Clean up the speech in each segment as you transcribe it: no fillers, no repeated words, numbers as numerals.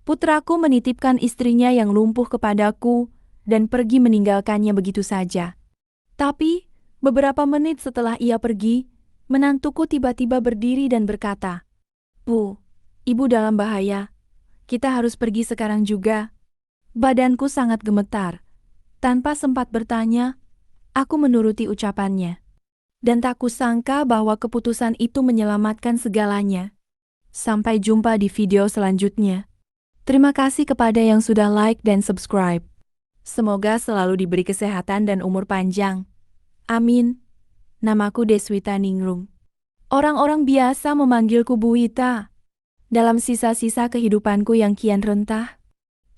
Putraku menitipkan istrinya yang lumpuh kepadaku dan pergi meninggalkannya begitu saja. Tapi, beberapa menit setelah ia pergi, menantuku tiba-tiba berdiri dan berkata, "Bu, ibu dalam bahaya. Kita harus pergi sekarang juga." Badanku sangat gemetar. Tanpa sempat bertanya, aku menuruti ucapannya. Dan tak kusangka bahwa keputusan itu menyelamatkan segalanya. Sampai jumpa di video selanjutnya. Terima kasih kepada yang sudah like dan subscribe. Semoga selalu diberi kesehatan dan umur panjang. Amin. Namaku Deswita Ningrum. Orang-orang biasa memanggilku Bu Wita. Dalam sisa-sisa kehidupanku yang kian rentah,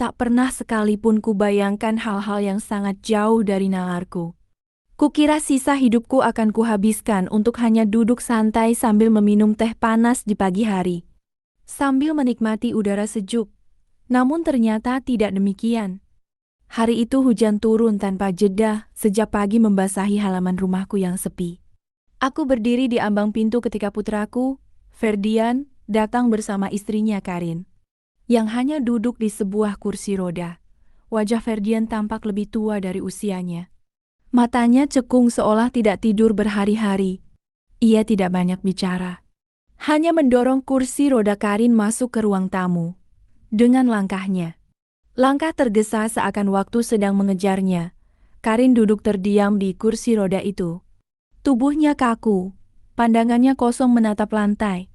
tak pernah sekalipun kubayangkan hal-hal yang sangat jauh dari nalarku. Kukira sisa hidupku akan kuhabiskan untuk hanya duduk santai sambil meminum teh panas di pagi hari, sambil menikmati udara sejuk. Namun ternyata tidak demikian. Hari itu hujan turun tanpa jeda sejak pagi membasahi halaman rumahku yang sepi. Aku berdiri di ambang pintu ketika putraku, Ferdian, datang bersama istrinya Karin, yang hanya duduk di sebuah kursi roda. Wajah Ferdian tampak lebih tua dari usianya. Matanya cekung seolah tidak tidur berhari-hari. Ia tidak banyak bicara. Hanya mendorong kursi roda Karin masuk ke ruang tamu. Dengan langkahnya. Langkah tergesa seakan waktu sedang mengejarnya. Karin duduk terdiam di kursi roda itu. Tubuhnya kaku. Pandangannya kosong menatap lantai.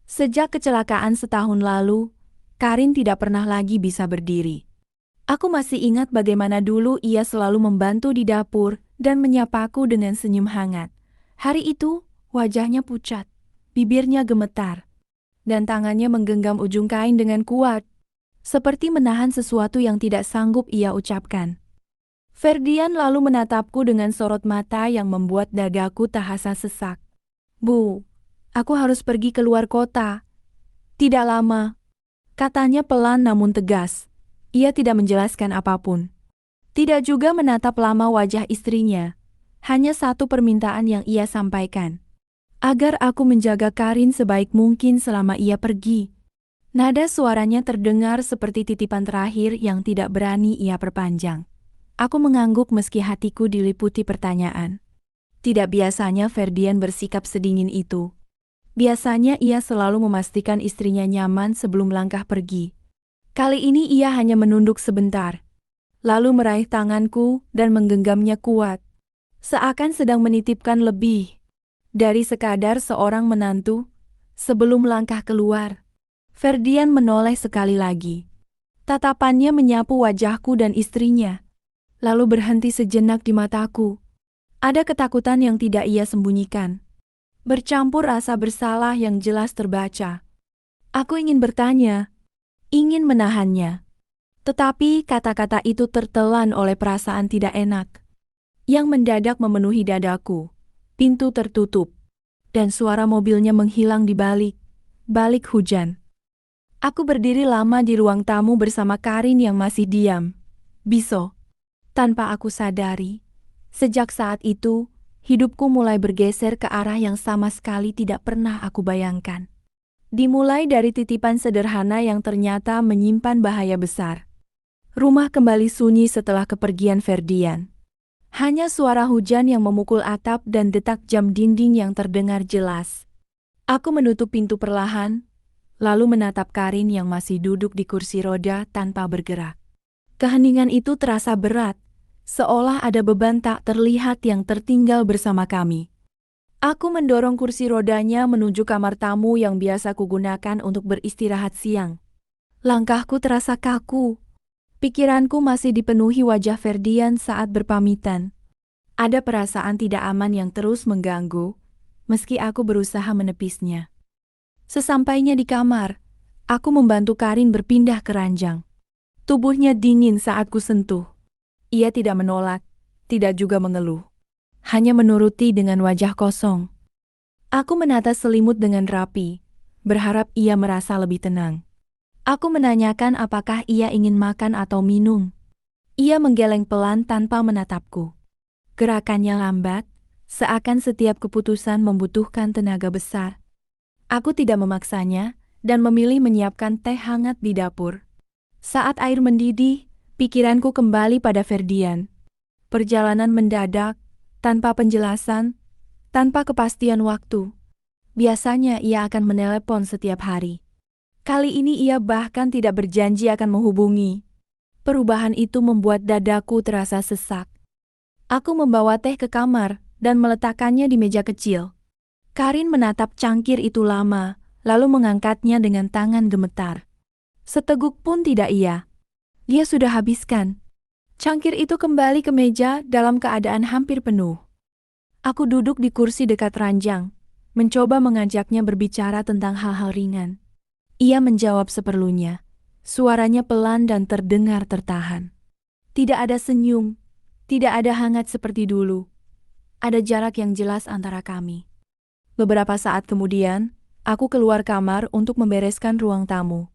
Sejak kecelakaan setahun lalu, Karin tidak pernah lagi bisa berdiri. Aku masih ingat bagaimana dulu ia selalu membantu di dapur dan menyapaku dengan senyum hangat. Hari itu, wajahnya pucat, bibirnya gemetar, dan tangannya menggenggam ujung kain dengan kuat, seperti menahan sesuatu yang tidak sanggup ia ucapkan. Ferdian lalu menatapku dengan sorot mata yang membuat dadaku tahasa sesak. "Bu, aku harus pergi keluar kota. Tidak lama," katanya pelan namun tegas. Ia tidak menjelaskan apapun. Tidak juga menatap lama wajah istrinya. Hanya satu permintaan yang ia sampaikan. Agar aku menjaga Karin sebaik mungkin selama ia pergi. Nada suaranya terdengar seperti titipan terakhir yang tidak berani ia perpanjang. Aku mengangguk meski hatiku diliputi pertanyaan. Tidak biasanya Ferdian bersikap sedingin itu. Biasanya ia selalu memastikan istrinya nyaman sebelum langkah pergi. Kali ini ia hanya menunduk sebentar, lalu meraih tanganku dan menggenggamnya kuat, seakan sedang menitipkan lebih dari sekadar seorang menantu. Sebelum langkah keluar, Ferdian menoleh sekali lagi. Tatapannya menyapu wajahku dan istrinya, lalu berhenti sejenak di mataku. Ada ketakutan yang tidak ia sembunyikan, bercampur rasa bersalah yang jelas terbaca. Aku ingin bertanya, ingin menahannya. Tetapi kata-kata itu tertelan oleh perasaan tidak enak yang mendadak memenuhi dadaku. Pintu tertutup, dan suara mobilnya menghilang di balik hujan. Aku berdiri lama di ruang tamu bersama Karin yang masih diam, bisu. Tanpa aku sadari, sejak saat itu, hidupku mulai bergeser ke arah yang sama sekali tidak pernah aku bayangkan. Dimulai dari titipan sederhana yang ternyata menyimpan bahaya besar. Rumah kembali sunyi setelah kepergian Ferdian. Hanya suara hujan yang memukul atap dan detak jam dinding yang terdengar jelas. Aku menutup pintu perlahan, lalu menatap Karin yang masih duduk di kursi roda tanpa bergerak. Keheningan itu terasa berat, seolah ada beban tak terlihat yang tertinggal bersama kami. Aku mendorong kursi rodanya menuju kamar tamu yang biasa kugunakan untuk beristirahat siang. Langkahku terasa kaku. Pikiranku masih dipenuhi wajah Ferdian saat berpamitan. Ada perasaan tidak aman yang terus mengganggu, meski aku berusaha menepisnya. Sesampainya di kamar, aku membantu Karin berpindah ke ranjang. Tubuhnya dingin saat kusentuh. Ia tidak menolak, tidak juga mengeluh. Hanya menuruti dengan wajah kosong. Aku menata selimut dengan rapi, berharap ia merasa lebih tenang. Aku menanyakan apakah ia ingin makan atau minum. Ia menggeleng pelan tanpa menatapku. Gerakannya lambat, seakan setiap keputusan membutuhkan tenaga besar. Aku tidak memaksanya, dan memilih menyiapkan teh hangat di dapur. Saat air mendidih, pikiranku kembali pada Ferdian. Perjalanan mendadak, tanpa penjelasan, tanpa kepastian waktu. Biasanya ia akan menelepon setiap hari. Kali ini ia bahkan tidak berjanji akan menghubungi. Perubahan itu membuat dadaku terasa sesak. Aku membawa teh ke kamar dan meletakkannya di meja kecil. Karin menatap cangkir itu lama, lalu mengangkatnya dengan tangan gemetar. Seteguk pun tidak ia. Dia sudah habiskan. Cangkir itu kembali ke meja dalam keadaan hampir penuh. Aku duduk di kursi dekat ranjang, mencoba mengajaknya berbicara tentang hal-hal ringan. Ia menjawab seperlunya. Suaranya pelan dan terdengar tertahan. Tidak ada senyum, tidak ada hangat seperti dulu. Ada jarak yang jelas antara kami. Beberapa saat kemudian, aku keluar kamar untuk membereskan ruang tamu.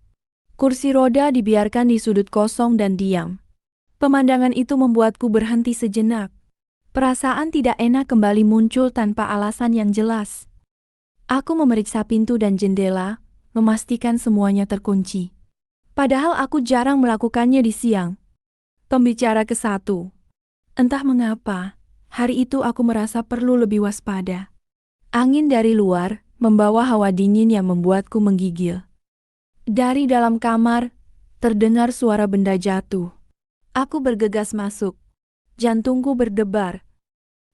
Kursi roda dibiarkan di sudut kosong dan diam. Pemandangan itu membuatku berhenti sejenak. Perasaan tidak enak kembali muncul tanpa alasan yang jelas. Aku memeriksa pintu dan jendela, memastikan semuanya terkunci. Padahal aku jarang melakukannya di siang. Pembicara ke-1. Entah mengapa, hari itu aku merasa perlu lebih waspada. Angin dari luar membawa hawa dingin yang membuatku menggigil. Dari dalam kamar, terdengar suara benda jatuh. Aku bergegas masuk. Jantungku berdebar.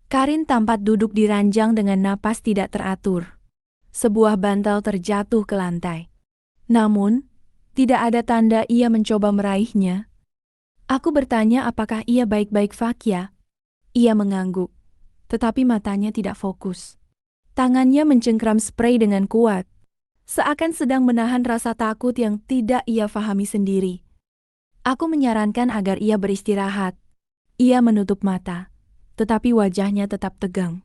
Karin tampak duduk di ranjang dengan napas tidak teratur. Sebuah bantal terjatuh ke lantai. Namun, tidak ada tanda ia mencoba meraihnya. Aku bertanya apakah ia baik-baik saja. Ia mengangguk, tetapi matanya tidak fokus. Tangannya mencengkram spray dengan kuat. Seakan sedang menahan rasa takut yang tidak ia fahami sendiri. Aku menyarankan agar ia beristirahat. Ia menutup mata, tetapi wajahnya tetap tegang.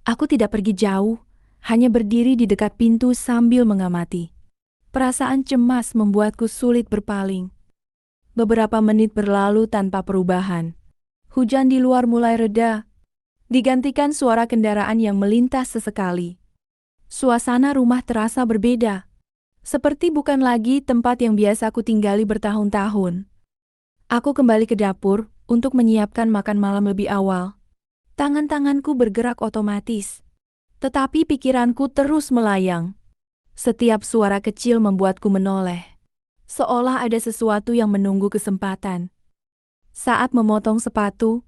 Aku tidak pergi jauh, hanya berdiri di dekat pintu sambil mengamati. Perasaan cemas membuatku sulit berpaling. Beberapa menit berlalu tanpa perubahan. Hujan di luar mulai reda, digantikan suara kendaraan yang melintas sesekali. Suasana rumah terasa berbeda, seperti bukan lagi tempat yang biasa aku tinggali bertahun-tahun. Aku kembali ke dapur untuk menyiapkan makan malam lebih awal. Tangan-tanganku bergerak otomatis, tetapi pikiranku terus melayang. Setiap suara kecil membuatku menoleh, seolah ada sesuatu yang menunggu kesempatan. Saat memotong sepatu,